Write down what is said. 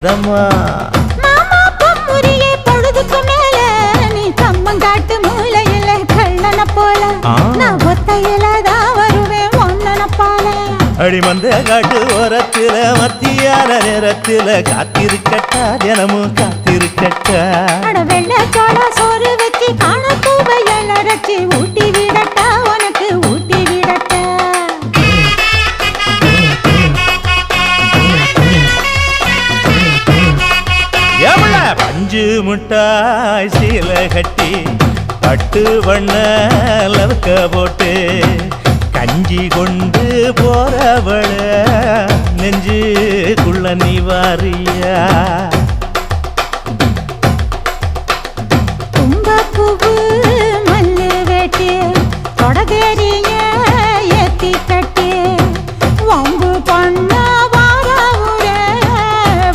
மாமா பொம்முரியே பொழுதுக்கு மேல நீ கம்மங்காட்டு மூலையில கள்ளன போல நான் ஒத்தையில தான் வருவேன் ஒன்னன போல அடிமந்த காட்டு ஓரத்துல மத்தியான நேரத்துல காத்திருக்கட்டா தினமும் காத்திருக்கட்டா வெள்ள சோள சோறு வச்சு காண பூவையல் அரைச்சி ஊட்டி விடட்டா உனக்கு ஊட்டி விடட்டா பஞ்சு முட்டாய் சீல கட்டி பட்டு வண்ண லவக்க போட்டு கஞ்சி கொண்டு போறவள நெஞ்சுக்குள்ள நீ வாரியா தும்ப பூவு